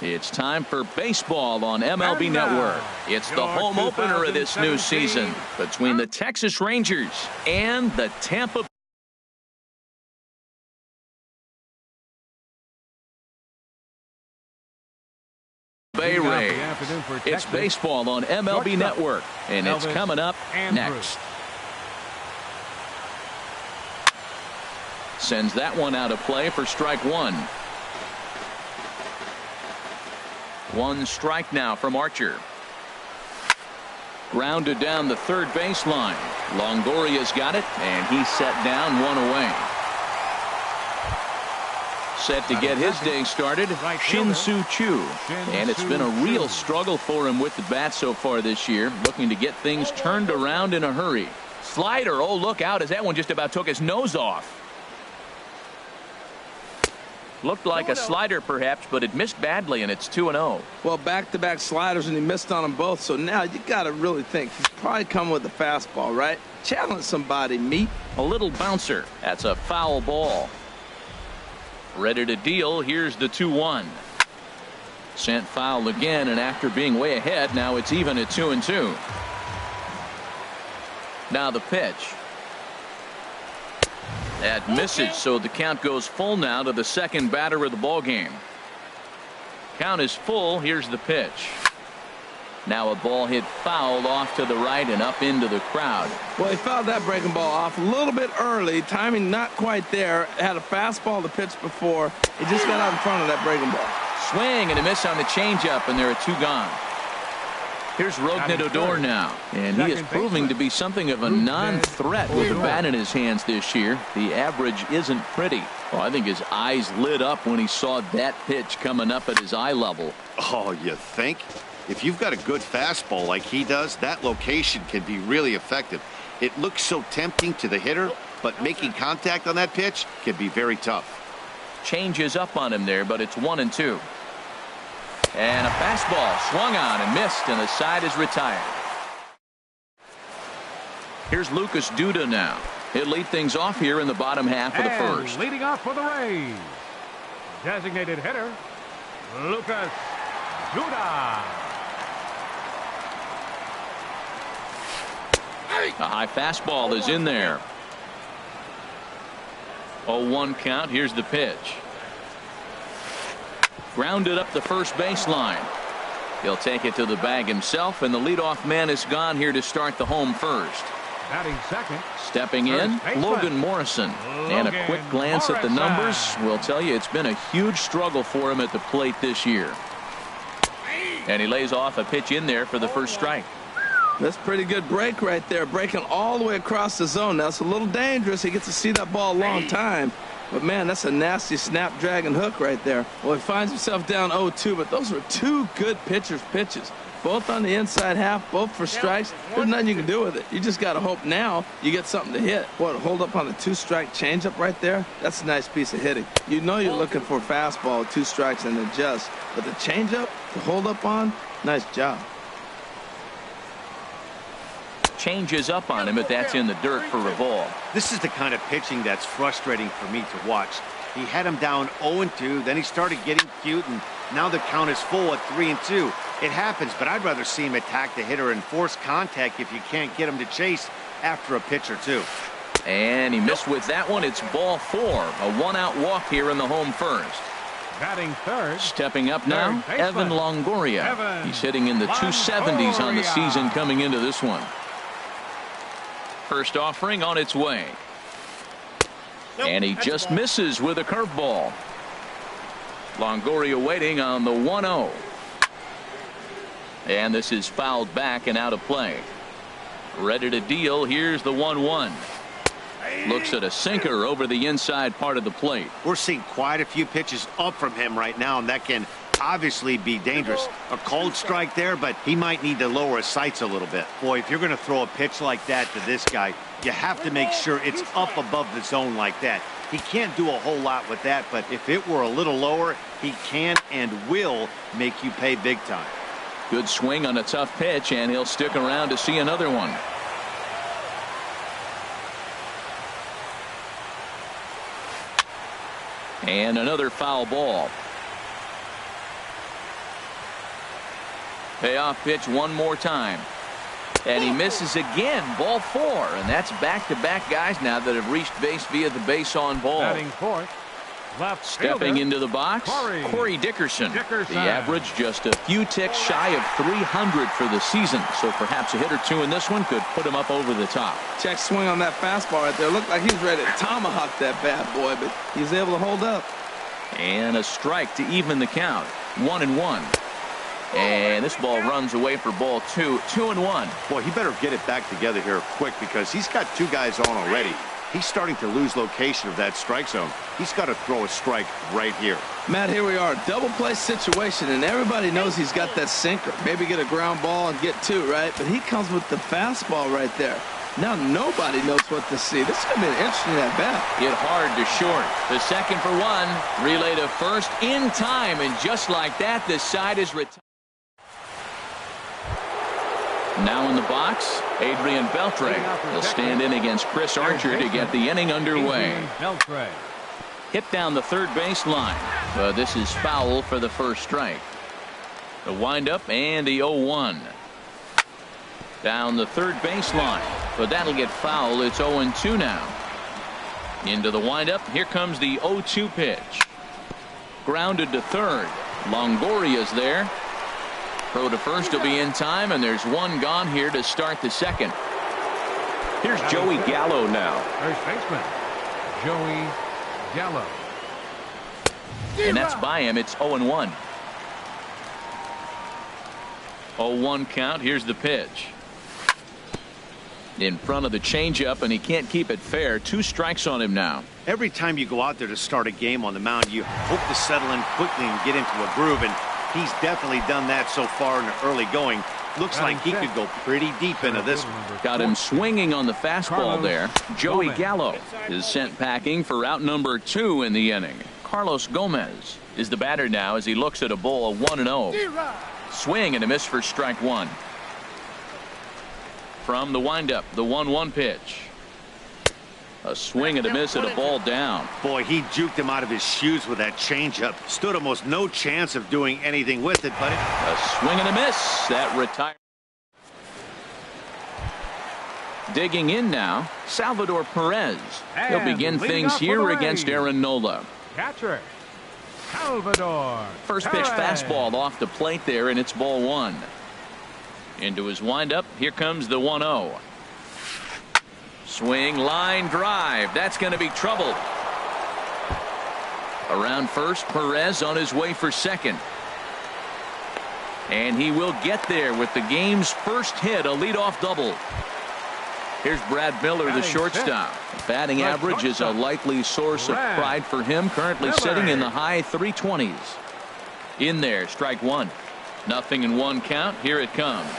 It's time for baseball on MLB Network. It's the home opener of this new season between the Texas Rangers and the Tampa Bay Rays. It's baseball on MLB Network, and it's coming up next. Sends that one out of play for strike one. One strike now from Archer. Grounded down the third baseline. Longoria's got it, and he's set down, one away. Set to get his day started, Shin-Soo Choo. And it's been a real struggle for him with the bat so far this year, looking to get things turned around in a hurry. Slider, oh look out, as that one just about took his nose off. Looked like a slider perhaps, but it missed badly, and it's 2-0. Well, back-to-back sliders, and he missed on them both, so now you got to really think he's probably coming with a fastball, right? Challenge somebody, meat. A little bouncer. That's a foul ball. Ready to deal. Here's the 2-1. Sent foul again, and after being way ahead, now it's even at 2-2. Now the pitch. That misses, so the count goes full now to the second batter of the ball game. Count is full. Here's the pitch. Now a ball hit foul off to the right and up into the crowd. Well, he fouled that breaking ball off a little bit early. Timing not quite there. Had a fastball to pitch before. He just got out in front of that breaking ball. Swing and a miss on the changeup, and there are two gone. Here's Rougned Odor now, and he is proving to be something of a non-threat with the bat in his hands this year. The average isn't pretty. Well, I think his eyes lit up when he saw that pitch coming up at his eye level. Oh, you think? If you've got a good fastball like he does, that location can be really effective. It looks so tempting to the hitter, but making contact on that pitch can be very tough. Changes up on him there, but it's 1-2. And a fastball swung on and missed, and the side is retired. Here's Lucas Duda now. He'll lead things off here in the bottom half of the first. Leading off for the Rays, designated hitter, Lucas Duda. A high fastball is in there. 0-1 count. Here's the pitch. Grounded up the first baseline. He'll take it to the bag himself, and the leadoff man is gone here to start the home first. Batting second. Stepping in, Logan Morrison. And a quick glance at the numbers will tell you it's been a huge struggle for him at the plate this year. And he lays off a pitch in there for the first strike. That's a pretty good break right there, breaking all the way across the zone. Now it's a little dangerous. He gets to see that ball a long time. But, man, that's a nasty snapdragon hook right there. Well, he finds himself down 0-2, but those were two good pitchers' pitches. Both on the inside half, both for strikes. There's nothing you can do with it. You just got to hope now you get something to hit. What, hold up on the two-strike changeup right there? That's a nice piece of hitting. You know you're looking for a fastball, 2 strikes, and adjust. But the changeup to hold up on, nice job. Changes up on him, but that's in the dirt for a ball. This is the kind of pitching that's frustrating for me to watch. He had him down 0-2, then he started getting cute, and now the count is full at 3-2. It happens, but I'd rather see him attack the hitter and force contact if you can't get him to chase after a pitch or two. And he missed with that one. It's ball 4. A 1-out walk here in the home first. Batting third. Stepping up now, Evan Longoria. He's hitting in the 270s on the season coming into this one. First offering on its way. And he just misses with a curveball. Longoria waiting on the 1-0. And this is fouled back and out of play. Ready to deal. Here's the 1-1. Looks at a sinker over the inside part of the plate. We're seeing quite a few pitches up from him right now, and that can obviously be dangerous. A cold strike there, but he might need to lower his sights a little bit. Boy, if you're going to throw a pitch like that to this guy, you have to make sure it's up above the zone like that. He can't do a whole lot with that, but if it were a little lower, he can and will make you pay big time. Good swing on a tough pitch, and he'll stick around to see another one. And another foul ball. Payoff pitch one more time. And he misses again. Ball 4. And that's back-to-back guys now that have reached base via the base on ball. Batting fourth, left Stepping fielder, into the box, Corey Dickerson. The average just a few ticks shy of 300 for the season. So perhaps a hit or two in this one could put him up over the top. Check swing on that fastball right there. Looked like he was ready to tomahawk that bad boy, but he was able to hold up. And a strike to even the count. 1-1. And this ball runs away for ball 2. 2-1. Boy, he better get it back together here quick because he's got 2 guys on already. He's starting to lose location of that strike zone. He's got to throw a strike right here. Matt, here we are. Double play situation, and everybody knows he's got that sinker. Maybe get a ground ball and get 2, right? But he comes with the fastball right there. Now nobody knows what to see. This is going to be an interesting at bat. Hit hard to short. The second for 1. Relay to first in time. And just like that, the side is retired. Now in the box, Adrian Beltre. He'll stand in against Chris Archer to get the inning underway. Hit down the third base line. But this is foul for the first strike. The windup and the 0-1. Down the third base line. But that'll get foul. It's 0-2 now. Into the windup. Here comes the 0-2 pitch. Grounded to third. Longoria's there. Throw to first will be in time, and there's 1 gone here to start the second. Here's Joey Gallo now. First baseman, Joey Gallo. And that's by him. It's 0-1. 0-1 count. Here's the pitch. In front of the changeup, and he can't keep it fair. 2 strikes on him now. Every time you go out there to start a game on the mound, you hope to settle in quickly and get into a groove, and he's definitely done that so far in the early going. Looks like he could go pretty deep into this one. Got him swinging on the fastball there. Joey Gallo is sent packing for out number 2 in the inning. Carlos Gomez is the batter now as he looks at a ball 1-0. Swing and a miss for strike 1. From the windup, the 1-1 pitch. A swing and a miss at a ball down. Boy, he juked him out of his shoes with that changeup. Stood almost no chance of doing anything with it, but a swing and a miss. That retired. Digging in now, Salvador Perez. He'll begin things here against Aaron Nola. Catcher, Salvador. First pitch fastball off the plate there, and it's ball 1. Into his windup. Here comes the 1-0. Swing, line drive. That's going to be trouble. Around first, Perez on his way for second. And he will get there with the game's first hit, a leadoff double. Here's Brad Miller, the shortstop. Batting average is a likely source of pride for him, currently sitting in the high 320s. In there, strike 1. 0-1 count. Here it comes.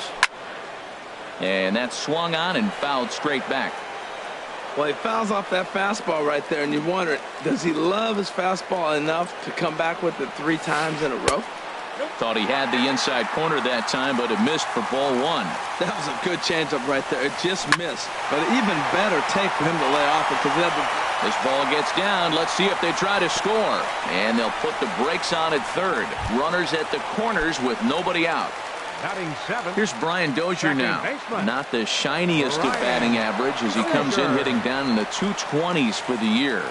And that's swung on and fouled straight back. Well, he fouls off that fastball right there, and you wonder, does he love his fastball enough to come back with it 3 times in a row? Thought he had the inside corner that time, but it missed for ball 1. That was a good changeup right there. It just missed. But an even better take for him to lay off it. This ball gets down. Let's see if they try to score. And they'll put the brakes on at third. Runners at the corners with nobody out. Here's Brian Dozier now. Not the shiniest of batting average as he comes in hitting down in the 220s for the year.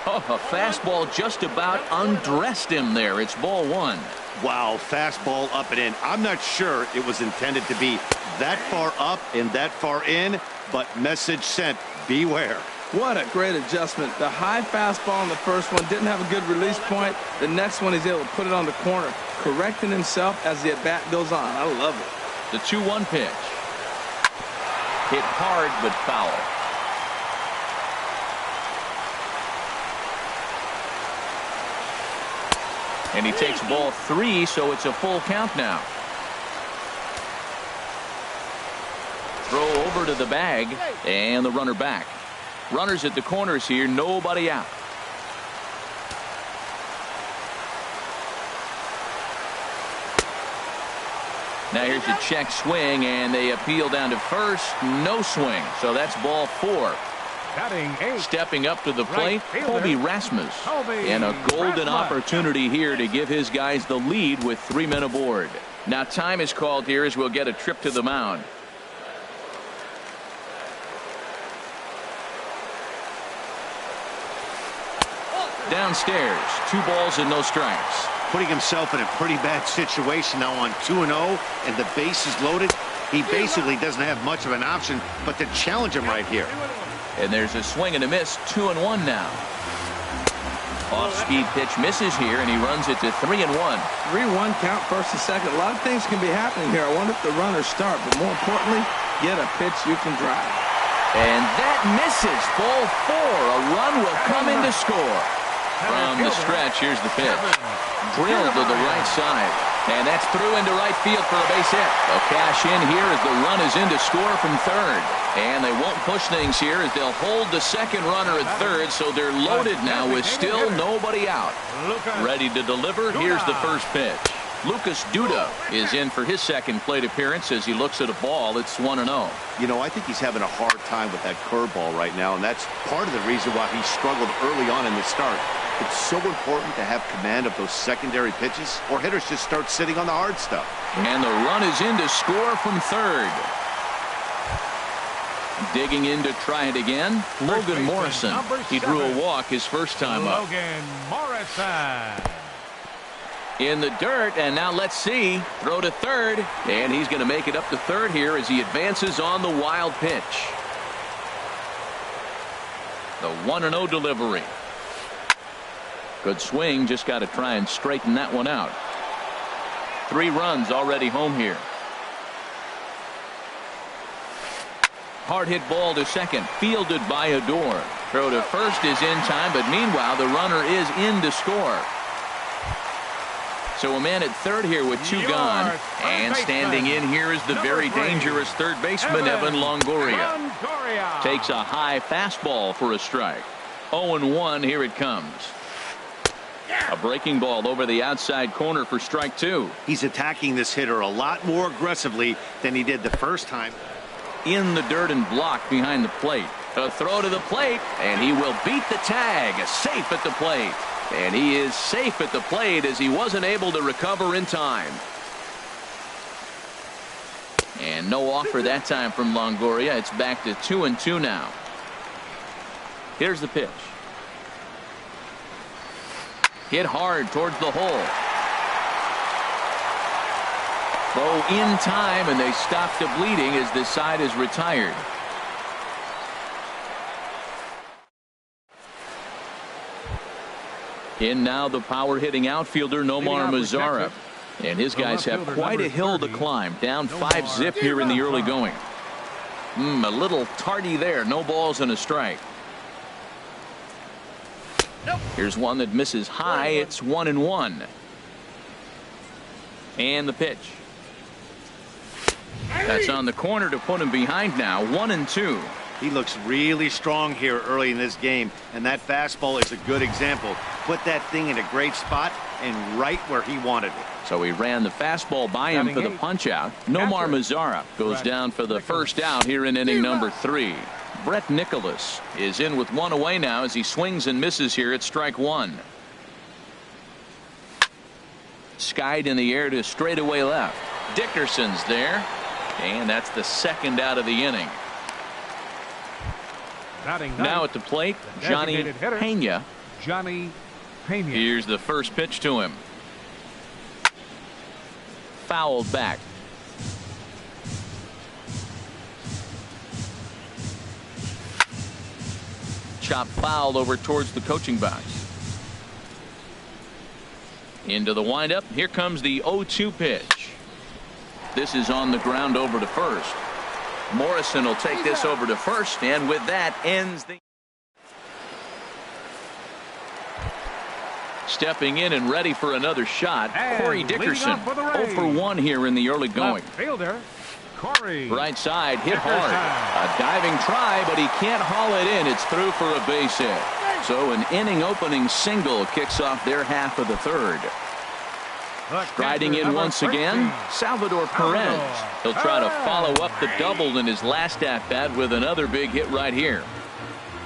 Oh, a fastball just about undressed him there. It's ball 1. Wow, fastball up and in. I'm not sure it was intended to be that far up and that far in, but message sent, beware. What a great adjustment. The high fastball in the first one didn't have a good release point. The next one he's able to put it on the corner, correcting himself as the at-bat goes on. I love it. The 2-1 pitch. Hit hard but foul. And he takes ball 3, so it's a full count now. Throw over to the bag, and the runner back. Runners at the corners here, nobody out. Now here's a check swing, and they appeal down to first. No swing, so that's ball 4. Batting 8. Stepping up to the plate, Right fielder, Colby Rasmus. And a golden opportunity here to give his guys the lead with 3 men aboard. Now time is called here as we'll get a trip to the mound. Downstairs, 2 balls and no strikes. Putting himself in a pretty bad situation now on 2-0 and the base is loaded. He basically doesn't have much of an option but to challenge him right here. And there's a swing and a miss, 2-1 now. Off-speed pitch misses here, and he runs it to 3-1. 3-1 count, first and second. A lot of things can be happening here. I wonder if the runners start, but more importantly, get a pitch you can drive. And that misses. Ball 4. A run will come in to score. From the stretch, here's the pitch. Drilled to the right side. And that's through into right field for a base hit. A cash in here as the run is in to score from third. And they won't push things here as they'll hold the second runner at third, so they're loaded now with still nobody out. Ready to deliver. Here's the first pitch. Lucas Duda is in for his second plate appearance as he looks at a ball. It's 1-0. You know, I think he's having a hard time with that curveball right now, and that's part of the reason why he struggled early on in the start. It's so important to have command of those secondary pitches, or hitters just start sitting on the hard stuff. And the run is in to score from third. Digging in to try it again, Logan Morrison. He drew a walk his first time up. Logan Morrison. In the dirt, and now let's see. Throw to third, and he's going to make it up to third here as he advances on the wild pitch. The 1-0 delivery. Good swing, just got to try and straighten that one out. 3 runs already home here. Hard hit ball to second, fielded by Odor. Throw to first is in time, but meanwhile the runner is in to score. So a man at third here with 2 gone, and standing in here is the very dangerous third baseman Evan Longoria. Takes a high fastball for a strike. 0-1, here it comes. A breaking ball over the outside corner for strike 2. He's attacking this hitter a lot more aggressively than he did the first time. In the dirt and blocked behind the plate. A throw to the plate, and he will beat the tag. Safe at the plate. And he is safe at the plate as he wasn't able to recover in time. And no offer that time from Longoria. It's back to 2-2 now. Here's the pitch. Hit hard towards the hole. Throw in time, and they stop the bleeding as this side is retired. In now the power hitting outfielder Nomar Mazara. And his guys have quite a hill to climb. Down 5-zip here in the early going. A little tardy there. No balls and a strike. Here's one that misses high. It's 1-1. And the pitch. That's on the corner to put him behind now. 1-2. He looks really strong here early in this game, and that fastball is a good example. Put that thing in a great spot and right where he wanted it. So he ran the fastball by him for the punch out. Nomar Mazara goes down for the first out here in inning number 3. Brett Nicholas is in with 1 away now as he swings and misses here at strike 1. Skied in the air to straightaway left. Dickerson's there, and that's the second out of the inning. Now at the plate, Johnny Pena. Here's the first pitch to him. Fouled back. Chop foul over towards the coaching box. Into the windup. Here comes the 0-2 pitch. This is on the ground over to first. Morrison will take this over to first, and with that ends the. Stepping in and ready for another shot, Corey Dickerson. 0 for 1 here in the early going. Fielder Corey. Right side, hit hard. A diving try, but he can't haul it in. It's through for a base hit. So an inning opening single kicks off their half of the third. Striding in once again, Salvador Perez. He'll try to follow up the double in his last at-bat with another big hit right here.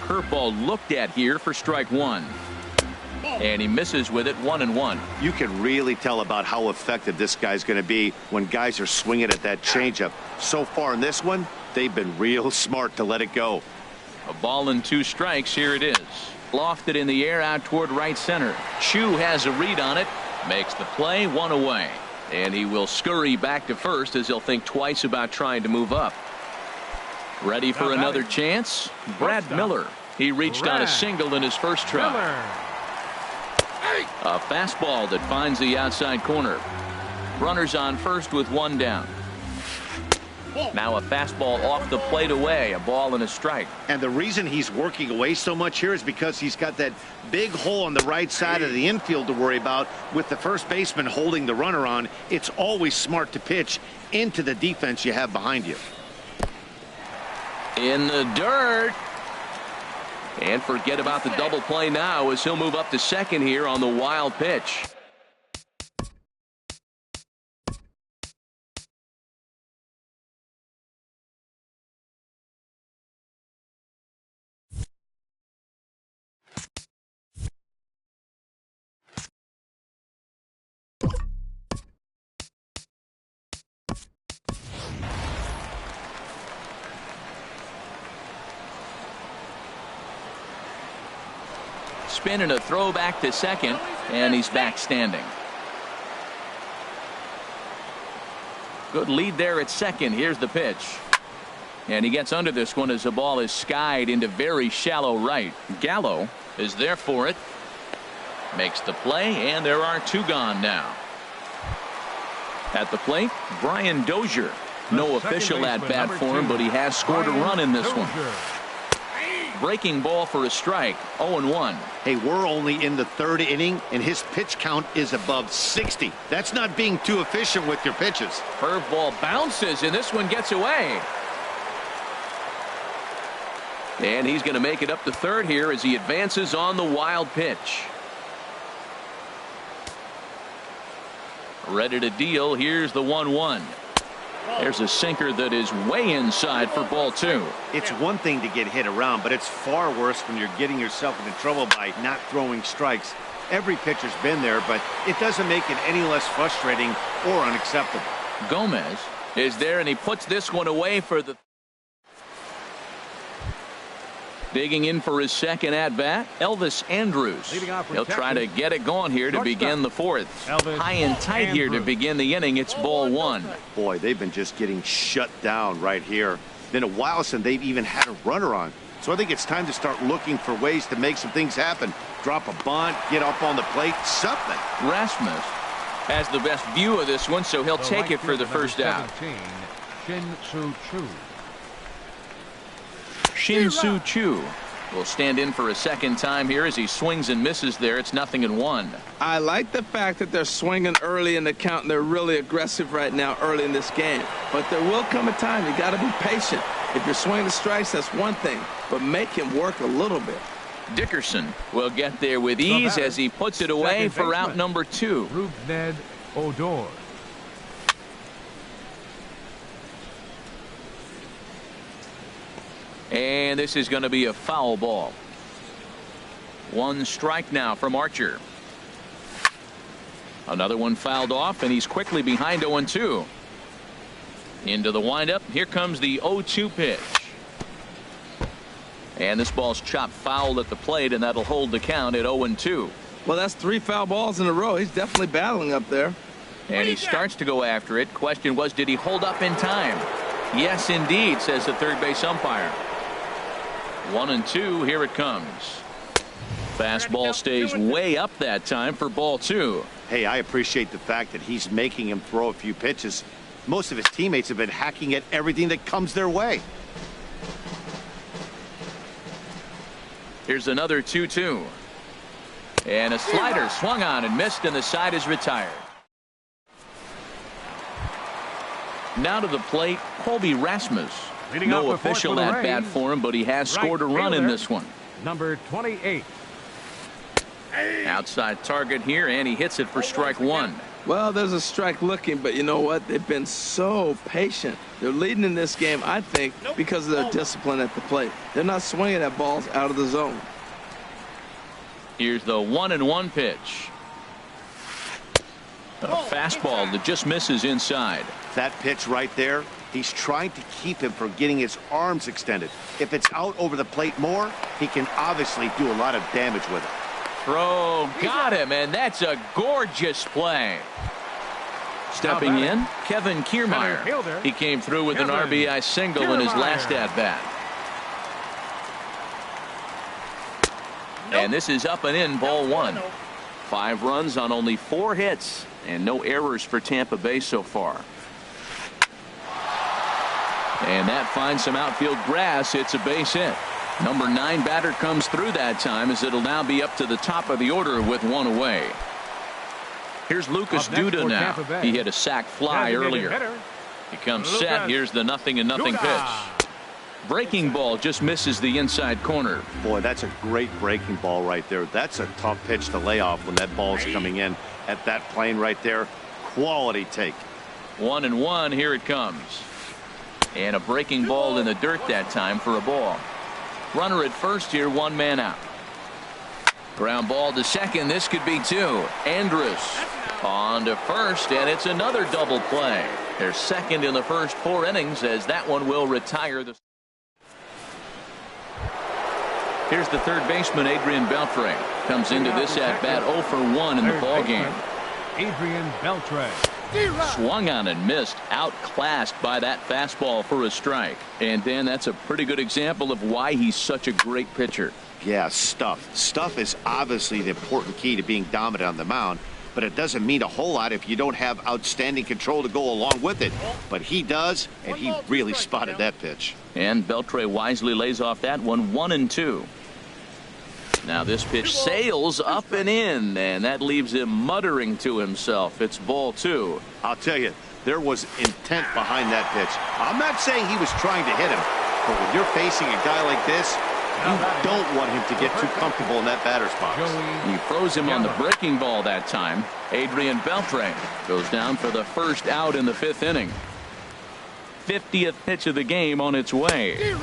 curveball looked at here for strike one. And he misses with it, 1-1. You can really tell about how effective this guy's going to be when guys are swinging at that changeup. So far in this one, they've been real smart to let it go. A ball and 2 strikes. Here it is. Lofted in the air out toward right center. Choo has a read on it. Makes the play, 1 away. And he will scurry back to first as he'll think twice about trying to move up. Ready for another chance? Brad Miller. He reached on a single in his first try. A fastball that finds the outside corner. Runners on first with 1 down. Now a fastball off the plate away. A ball and a strike. And the reason he's working away so much here is because he's got that big hole on the right side of the infield to worry about. With the first baseman holding the runner on, it's always smart to pitch into the defense you have behind you. In the dirt. And forget about the double play now as he'll move up to second here on the wild pitch. Spin and a throw back to second, and he's back standing. Good lead there at second. Here's the pitch. And he gets under this one as the ball is skied into very shallow right. Gallo is there for it. Makes the play, and there are 2 gone now. At the plate, Brian Dozier. No official at-bat for him, but he has scored a run in this one. Breaking ball for a strike. 0-1. Hey, we're only in the 3rd inning, and his pitch count is above 60. That's not being too efficient with your pitches. Curveball bounces, and this one gets away. And he's going to make it up to third here as he advances on the wild pitch. Ready to deal. Here's the 1-1. There's a sinker that is way inside for ball 2. It's one thing to get hit around, but it's far worse when you're getting yourself into trouble by not throwing strikes. Every pitcher's been there, but it doesn't make it any less frustrating or unacceptable. Gomez is there, and he puts this one away for the... Digging in for his second at-bat, Elvis Andrus. He'll try to get it going here to begin the 4th. High and tight here to begin the inning. It's ball 1. Boy, they've been just getting shut down right here. Been a while since they've even had a runner on. So I think it's time to start looking for ways to make some things happen. Drop a bunt, get up on the plate, something. Rasmus has the best view of this one, so he'll take it for the first out. Shin-Soo Choo will stand in for a second time here as he swings and misses there. It's 0-1. I like the fact that they're swinging early in the count, and they're really aggressive right now early in this game. But there will come a time you got to be patient. If you're swinging the strikes, that's one thing, but make him work a little bit. Dickerson will get there with ease as he puts it away for out number 2. Rougned Odor. And this is going to be a foul ball. 1 strike now from Archer. Another one fouled off, and he's quickly behind 0-2. Into the windup. Here comes the 0-2 pitch. And this ball's chopped foul at the plate, and that'll hold the count at 0-2. Well, that's 3 foul balls in a row. He's definitely battling up there. And he starts to go after it. Question was, did he hold up in time? Yes, indeed, says the third base umpire. 1-2. Here it comes. Fastball stays way up that time for ball 2. Hey, I appreciate the fact that he's making him throw a few pitches. Most of his teammates have been hacking at everything that comes their way. Here's another 2-2. And a slider swung on and missed, and the side is retired. Now to the plate, Colby Rasmus. No official at bat for him, but he has scored a run in this one. Number 28. Outside target here, and he hits it for strike 1. Well, there's a strike looking, but you know what? They've been so patient. They're leading in this game, I think, because of their discipline at the plate. They're not swinging at balls out of the zone. Here's the 1-1 pitch. A fastball that just misses inside. That pitch right there, he's trying to keep him from getting his arms extended. If it's out over the plate more, he can obviously do a lot of damage with it. Throw, got him, and that's a gorgeous play. Stepping in, Kevin Kiermaier. He came through with an RBI single in his last at-bat. And this is up and in, ball one. 5 runs on only 4 hits, and no errors for Tampa Bay so far. And that finds some outfield grass. It's a base hit. Number 9 batter comes through that time, as it'll now be up to the top of the order with 1 away. Here's Lucas Duda now. He hit a sac fly earlier. He comes set. Here's the 0-0 pitch. Breaking ball just misses the inside corner. Boy, that's a great breaking ball right there. That's a tough pitch to lay off when that ball's coming in at that plane right there. Quality take. 1-1. Here it comes. And a breaking ball in the dirt that time for a ball. Runner at first here, 1 man out. Ground ball to second. This could be 2. Andrus on to first, and it's another double play. They're second in the first 4 innings, as that one will retire the. Here's the third baseman, Adrian Beltre. Comes into this at bat 0 for 1 in the ball game. Adrian Beltre. Swung on and missed, outclassed by that fastball for a strike. And Dan, that's a pretty good example of why he's such a great pitcher. Yeah, stuff. Stuff is obviously the important key to being dominant on the mound, but it doesn't mean a whole lot if you don't have outstanding control to go along with it. But he does, and he really spotted that pitch. And Beltre wisely lays off that one, 1-2. Now this pitch sails up and in, and that leaves him muttering to himself. It's ball 2. I'll tell you, there was intent behind that pitch. I'm not saying he was trying to hit him, but when you're facing a guy like this, you don't want him to get too comfortable in that batter's box. He froze him on the breaking ball that time. Adrian Beltre goes down for the first out in the 5th inning. 50th pitch of the game on its way.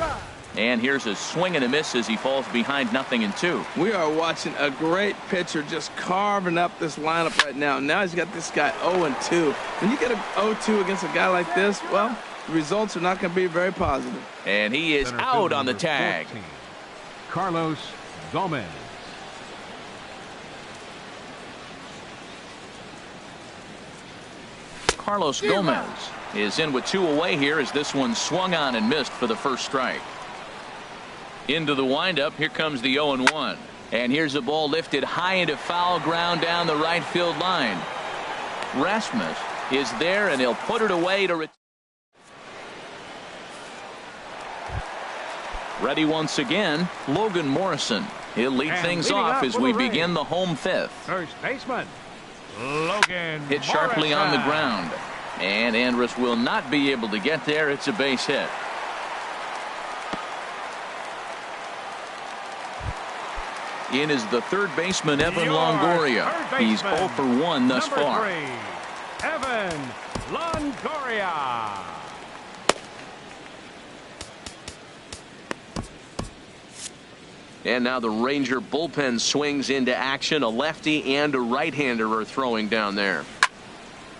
And here's a swing and a miss as he falls behind 0-2. We are watching a great pitcher just carving up this lineup right now. Now he's got this guy 0-2. When you get a 0-2 against a guy like this, well, the results are not going to be very positive. And he is out on the tag. 14, Carlos Gomez. Carlos Gomez is in with 2 away here as this one swung on and missed for the first strike. Into the windup. Here comes the 0-1. And here's a ball lifted high into foul ground down the right field line. Rasmus is there, and he'll put it away to ready once again. Logan Morrison. He'll lead things off as we begin the home 5th. First baseman, Logan Hit sharply on the ground. And Andrus will not be able to get there. It's a base hit. In is the third baseman, Evan Longoria. He's 0 for 1 thus far. 3, Evan Longoria. And now the Ranger bullpen swings into action. A lefty and a right-hander are throwing down there.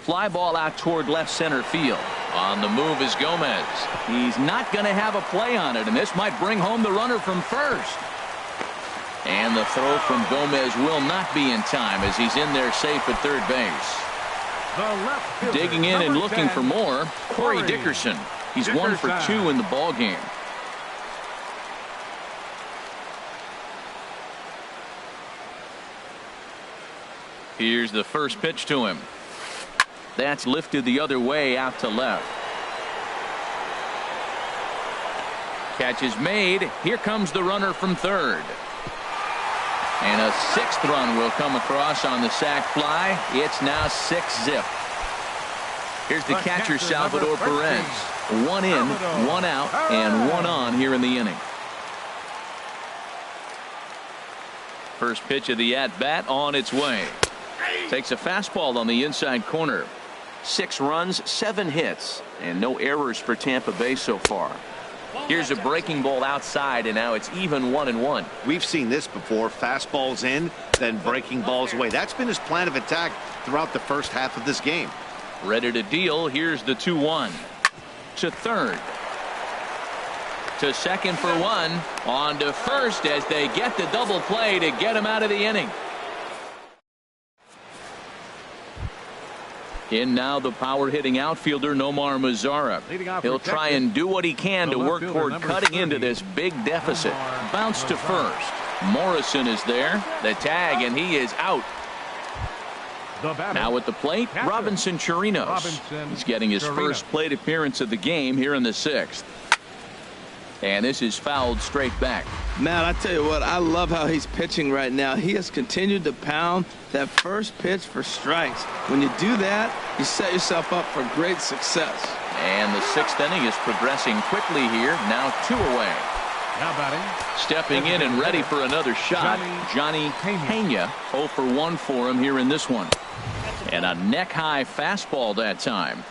Fly ball out toward left center field. On the move is Gomez. He's not going to have a play on it, and this might bring home the runner from first. And the throw from Gomez will not be in time as he's in there safe at third base. Digging in and looking for more, Corey Dickerson. He's 1 for 2 in the ball game. Here's the first pitch to him. That's lifted the other way out to left. Catch is made. Here comes the runner from third. And a 6th run will come across on the sac fly. It's now 6-zip. Here's the catcher, Salvador Perez. 1 in, 1 out, and 1 on here in the inning. First pitch of the at-bat on its way. Takes a fastball on the inside corner. 6 runs, 7 hits, and no errors for Tampa Bay so far. Here's a breaking ball outside, and now it's even 1-1. We've seen this before. Fastballs in, then breaking balls away. That's been his plan of attack throughout the first half of this game. Ready to deal. Here's the 2-1. To third. To second for 1. On to first as they get the double play to get him out of the inning. In now the power hitting outfielder Nomar Mazara. He'll try and do what he can to work toward cutting into this big deficit. Bounce to first. Morrison is there. The tag, and he is out. Now at the plate, Robinson Chirinos. He's getting his first plate appearance of the game here in the 6th. And this is fouled straight back. Man, I tell you what, I love how he's pitching right now. He has continued to pound that first pitch for strikes. When you do that, you set yourself up for great success. And the 6th inning is progressing quickly here. Now 2 away. Now batting. Stepping in and ready for another shot, Johnny Pena. 0 for 1 for him here in this one. And a neck-high fastball that time.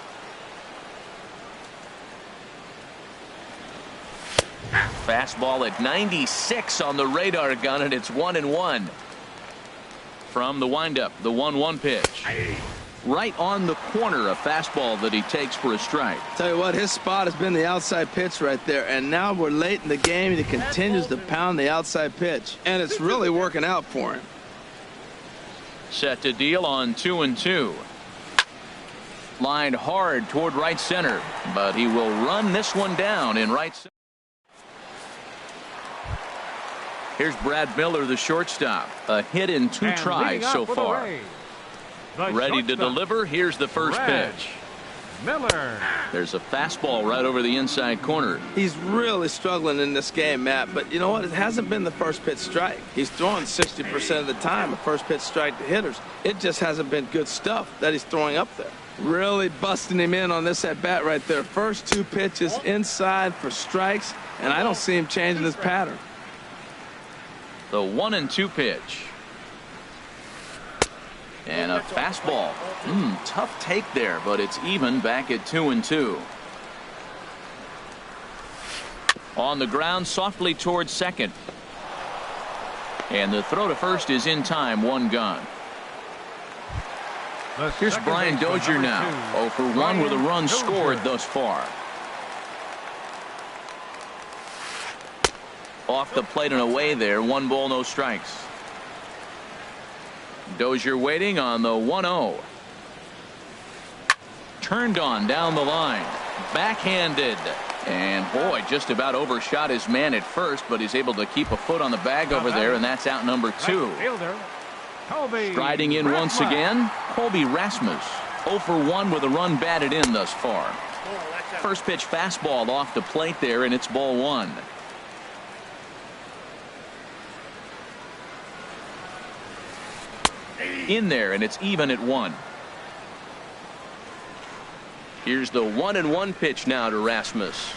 Fastball at 96 on the radar gun, and it's 1-1. From the windup, the 1-1 pitch. Right on the corner, a fastball that he takes for a strike. Tell you what, his spot has been the outside pitch right there, and now we're late in the game, and he continues to pound the outside pitch, and it's really working out for him. Set to deal on 2-2. Lined hard toward right center, but he will run this one down in right center. Here's Brad Miller, the shortstop. A hit in 2 tries so far. Ready to deliver. Here's the first pitch. Miller. There's a fastball right over the inside corner. He's really struggling in this game, Matt, but you know what? It hasn't been the first pitch strike. He's throwing 60% of the time a first pitch strike to hitters. It just hasn't been good stuff that he's throwing up there. Really busting him in on this at bat right there. First 2 pitches inside for strikes, and I don't see him changing his pattern. The 1-2 pitch. And a fastball. Tough take there, but it's even back at 2-2. On the ground, softly towards second. And the throw to first is in time. 1 gone. Here's Brian Dozier now. 0 for 1 with a run scored thus far. Off the plate and away there. 1 ball, no strikes. Dozier waiting on the 1-0. Turned on down the line. Backhanded. And boy, just about overshot his man at first, but he's able to keep a foot on the bag over there, and that's out number 2. Striding in once again, Colby Rasmus. 0 for 1 with a run batted in thus far. First pitch fastball off the plate there, and it's ball 1. In there, and it's even at 1. Here's the 1-1 pitch now to Rasmus.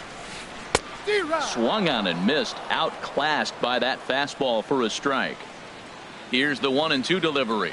Swung on and missed, outclassed by that fastball for a strike. Here's the 1-2 delivery.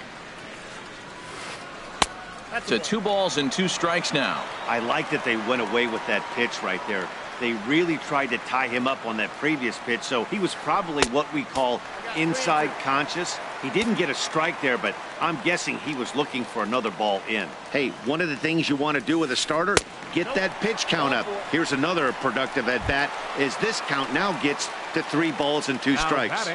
To 2 balls and 2 strikes now. I like that they went away with that pitch right there. They really tried to tie him up on that previous pitch, so he was probably what we call inside conscious. He didn't get a strike there, but I'm guessing he was looking for another ball in. Hey, one of the things you want to do with a starter, get that pitch count up. Here's another productive at bat as this count now gets to 3 balls and 2 strikes.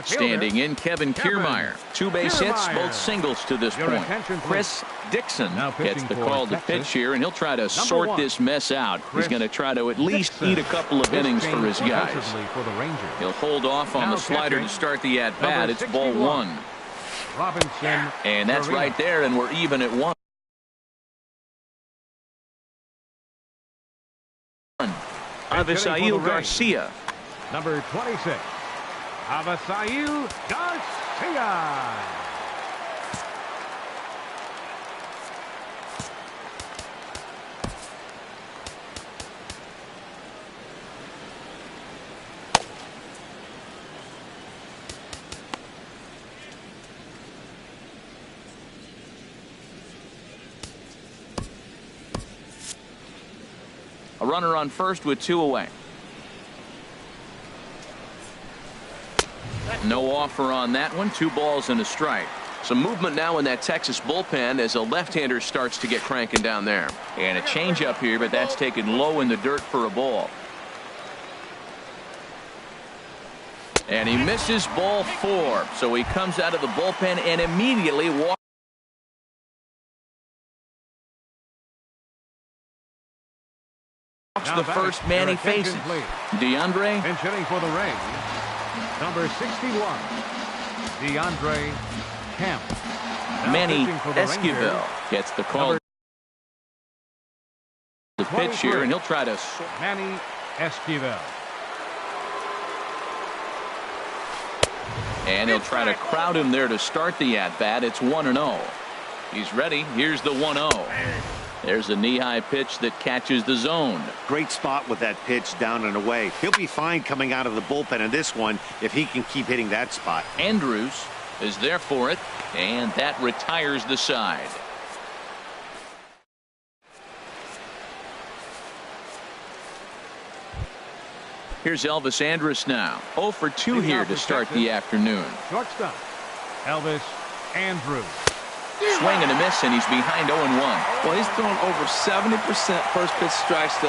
Standing in, Kevin Kiermaier. 2 base hits, both singles to this point. Chris Dixon gets the call to pitch here, and he'll try to sort this mess out. He's going to try to at least eat a couple of innings for his guys. He'll hold off on the slider to start the at-bat. It's ball 1. And that's right there, and we're even at 1. Avisail Garcia. Number 26. Avisail Garcia. A runner on first with 2 away. No offer on that one. 2 balls and a strike. Some movement now in that Texas bullpen as a left-hander starts to get cranking down there. And a changeup here, but that's taken low in the dirt for a ball. And he misses ball 4. So he comes out of the bullpen and immediately walks the first man he faces. DeAndre. Pinch hitting for the Rays, number 61, DeAndre Kemp. Manny Esquivel gets the call. The pitch here, and he'll try to. Manny Esquivel. And he'll try to crowd him there to start the at-bat. It's 1-0. He's ready. Here's the 1-0. There's a knee-high pitch that catches the zone. Great spot with that pitch down and away. He'll be fine coming out of the bullpen in this one if he can keep hitting that spot. Andrews is there for it, and that retires the side. Here's Elvis Andrus now. 0 for 2 here to start the afternoon. Shortstop, Elvis Andrus. Swing and a miss, and he's behind 0-1. Well, he's throwing over 70% first pitch strikes to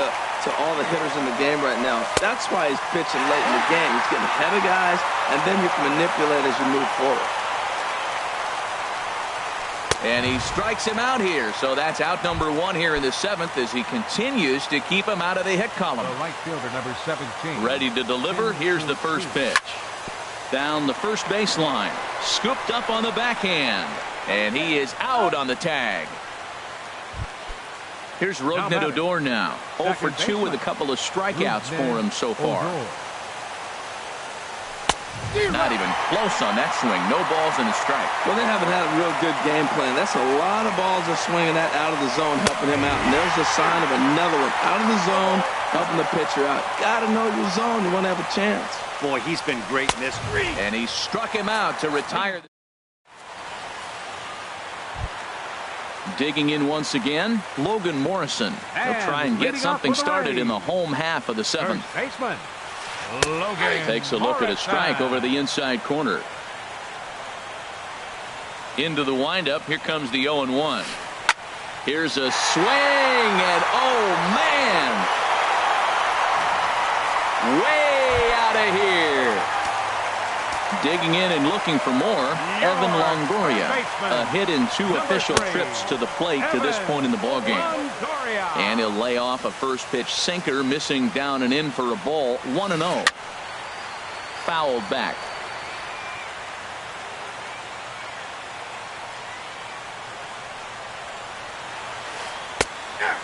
all the hitters in the game right now. That's why he's pitching late in the game. He's getting ahead of guys, and then you can manipulate as you move forward. And he strikes him out here. So that's out number 1 here in the 7th as he continues to keep him out of the hit column. The right fielder, number 17. Ready to deliver. Here's the first pitch. Down the first baseline. Scooped up on the backhand. And he is out on the tag. Here's Rougned Odor now. 0 for 2 with a couple of strikeouts for him so far. Not even close on that swing. No balls and a strike. Well, they haven't had a real good game plan. That's a lot of balls they're swinging at out of the zone, helping him out. And there's the sign of another one out of the zone, helping the pitcher out. Got to know your zone. You want to have a chance. Boy, he's been great in this. And he struck him out to retire. Digging in once again, Logan Morrison. He'll try and get something started in the home half of the 7th. Baseman Logan takes a look at a strike over the inside corner. Into the windup. Here comes the 0-1. Here's a swing, and oh man, way out of here. Digging in and looking for more, Evan Longoria. A hit in 2 official trips to the plate to this point in the ballgame. And he'll lay off a first pitch sinker, missing down and in for a ball. 1-0. Fouled back.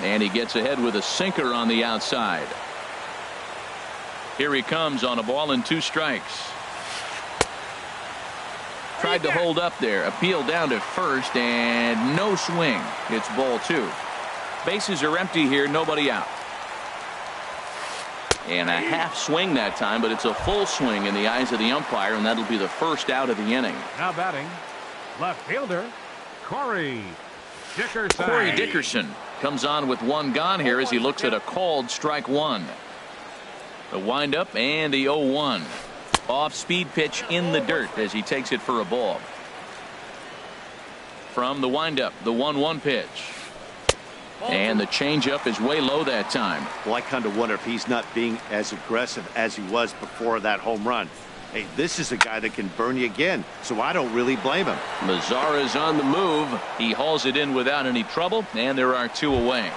And he gets ahead with a sinker on the outside. Here he comes on a ball and 2 strikes. Tried to hold up there. Appeal down to first, and no swing. It's ball 2. Bases are empty here. Nobody out. And a half swing that time, but it's a full swing in the eyes of the umpire, and that'll be the first out of the inning. Now batting, left fielder, Corey Dickerson. Corey Dickerson comes on with 1 gone here as he looks at a called strike 1. The windup and the 0-1. Off-speed pitch in the dirt as he takes it for a ball. From the windup, the 1-1 pitch. And the changeup is way low that time. Well, I kind of wonder if he's not being as aggressive as he was before that home run. Hey, this is a guy that can burn you again, so I don't really blame him. Mazara's on the move. He hauls it in without any trouble, and there are 2 away.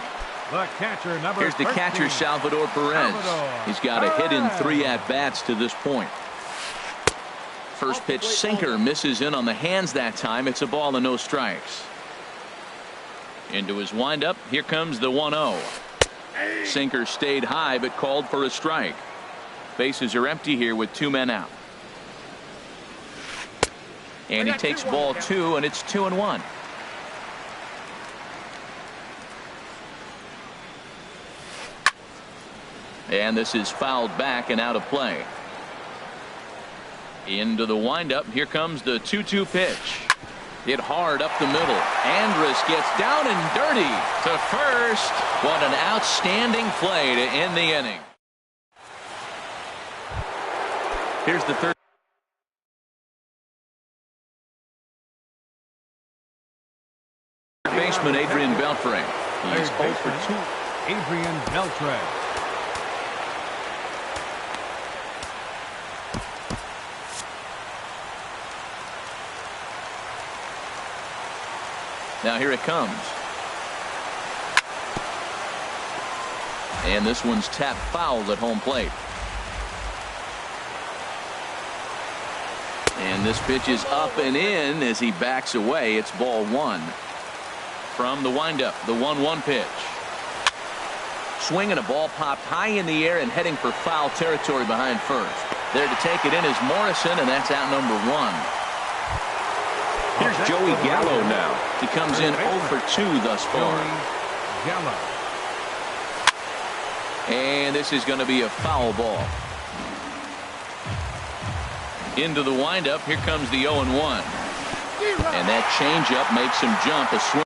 The catcher, number Here's the 13, catcher, Salvador Perez. He's got a hit in 3 at-bats to this point. First pitch sinker misses in on the hands that time. It's a ball and no strikes. Into his windup. Here comes the 1-0. Sinker stayed high but called for a strike. Bases are empty here with 2 men out. And he takes ball 2, and it's 2-1. And this is fouled back and out of play. Into the windup. Here comes the 2-2 pitch. Hit hard up the middle. Andrus gets down and dirty to first. What an outstanding play to end the inning. Here's the third baseman, Adrian Beltre. He's 0 for 2. Adrian Beltre. Now here it comes. And this one's tapped foul at home plate. And this pitch is up and in as he backs away. It's ball one. From the windup, the 1-1 pitch. Swinging, a ball popped high in the air and heading for foul territory behind first. There to take it in is Morrison, and that's out number one. Here's Joey Gallo now. He comes in 0 for 2 thus far. Gallo. And this is going to be a foul ball. Into the windup. Here comes the 0-1. And that changeup makes him jump. A swing.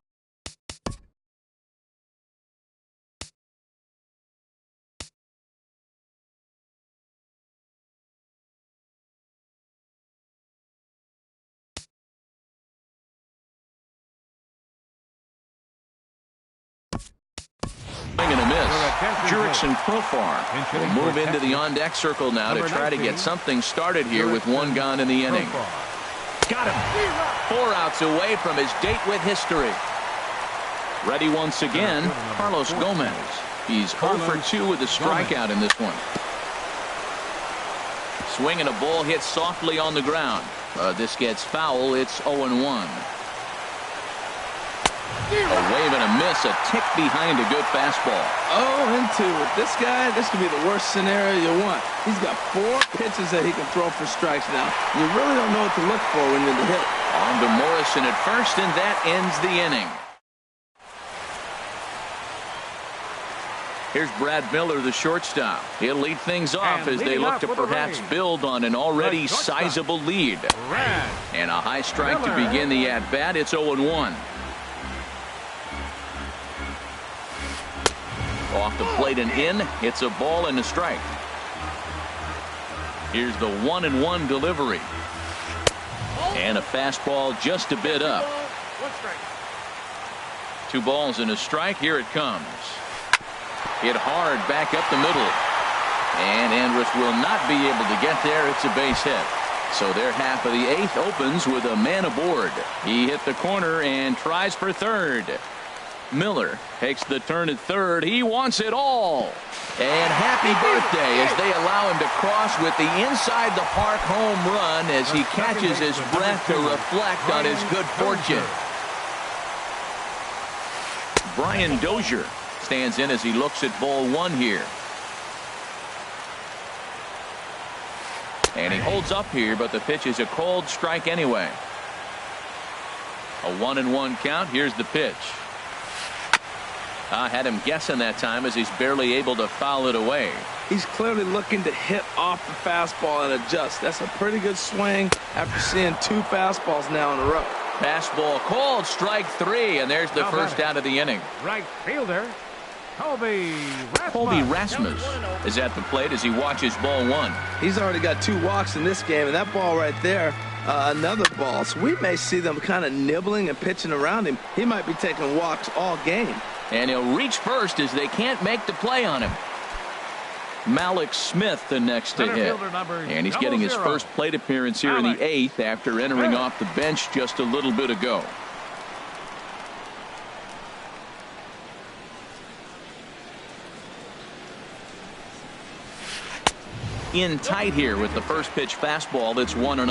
And a miss. Jurickson Profar will move into the on-deck circle now to try to get something started here with one gone in the inning. Got him. 4 outs away from his date with history. Ready once again, Carlos Gomez. He's 0 for 2 with a strikeout in this one. Swinging, a ball hit softly on the ground. This gets foul. It's 0-1. A wave and a miss, a tick behind a good fastball. 0-2 with this guy. This could be the worst scenario you want. He's got 4 pitches that he can throw for strikes now. You really don't know what to look for when you're the hit. On to Morrison at first, and that ends the inning. Here's Brad Miller, the shortstop. He'll lead things off as they look to perhaps build on an already sizable lead. And a high strike to begin the at-bat. It's 0-1. Off the plate and in. It's a ball and a strike. Here's the 1-1 delivery. And a fastball just a bit up. 2 balls and a strike. Here it comes. Hit hard back up the middle. And Andrus will not be able to get there. It's a base hit. So their half of the 8th opens with a man aboard. He hit the corner and tries for third. Miller takes the turn at third. He wants it all. And happy birthday as they allow him to cross with the inside the park home run as he catches his breath to reflect on his good fortune. Brian Dozier stands in as he looks at ball one here. And he holds up here, but the pitch is a cold strike anyway. A 1-1 count. Here's the pitch. I had him guessing that time as he's barely able to foul it away. He's clearly looking to hit off the fastball and adjust. That's a pretty good swing after seeing 2 fastballs now in a row. Fastball called, strike 3, and there's the first out of the inning. Right fielder, Colby Rasmus is at the plate as he watches ball 1. He's already got 2 walks in this game, and that ball right there, another ball. So we may see them kind of nibbling and pitching around him. He might be taking walks all game. And he'll reach first as they can't make the play on him. Malik Smith the next to hit. And he's getting his first plate appearance here in the 8th after entering off the bench just a little bit ago. In tight here with the first pitch fastball. That's 1-0.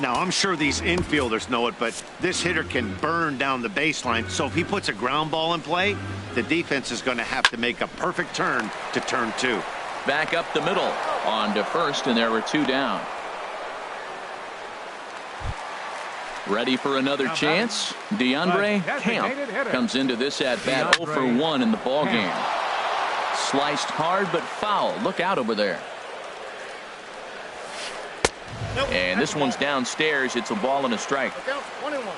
Now, I'm sure these infielders know it, but this hitter can burn down the baseline. So if he puts a ground ball in play, the defense is going to have to make a perfect turn to turn 2. Back up the middle on to first, and there were 2 down. Ready for another chance? DeAndre Camp comes into this at bat 0 for 1 in the ball game. Sliced hard but foul. Look out over there. And this one's downstairs. It's a ball and a strike.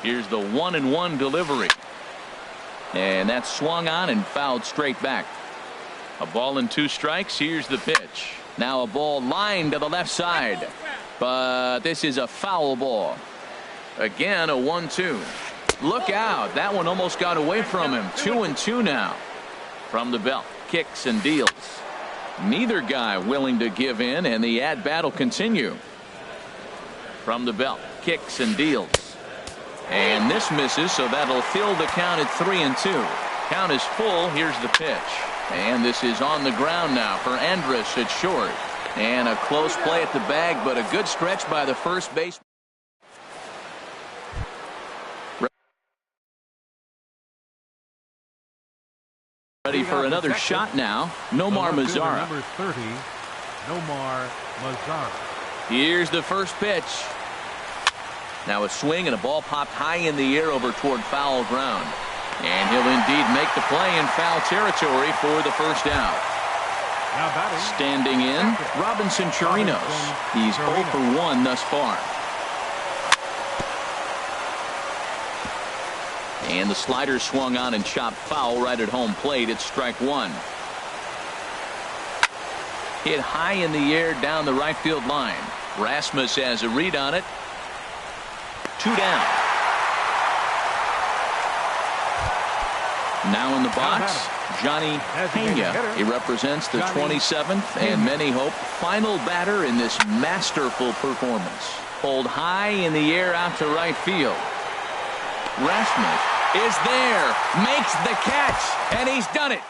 Here's the 1-1 delivery. And that's swung on and fouled straight back. A ball and 2 strikes. Here's the pitch. Now a ball lined to the left side. But this is a foul ball. Again, a 1-2. Look out. That one almost got away from him. 2-2 now. From the belt. Kicks and deals. Neither guy willing to give in, and the at-bat will continue. From the belt. Kicks and deals. And this misses, so that'll fill the count at 3-2. Count is full. Here's the pitch. And this is on the ground now for Andrus at short. And a close play at the bag, but a good stretch by the first baseman. Ready for another shot now. Nomar Mazara. Number 30, Nomar Mazara. Here's the first pitch. Now a swing and a ball popped high in the air over toward foul ground. And he'll indeed make the play in foul territory for the first out. Now batting. Standing in, Robinson Chirinos. He's 0 for 1 thus far. And the slider swung on and chopped foul right at home plate. It's strike 1. Hit high in the air down the right field line. Rasmus has a read on it. 2 down. Now in the box, Johnny Pena. He represents the 27th and many hope final batter in this masterful performance. Pulled high in the air out to right field. Rasmus is there, makes the catch, and he's done it.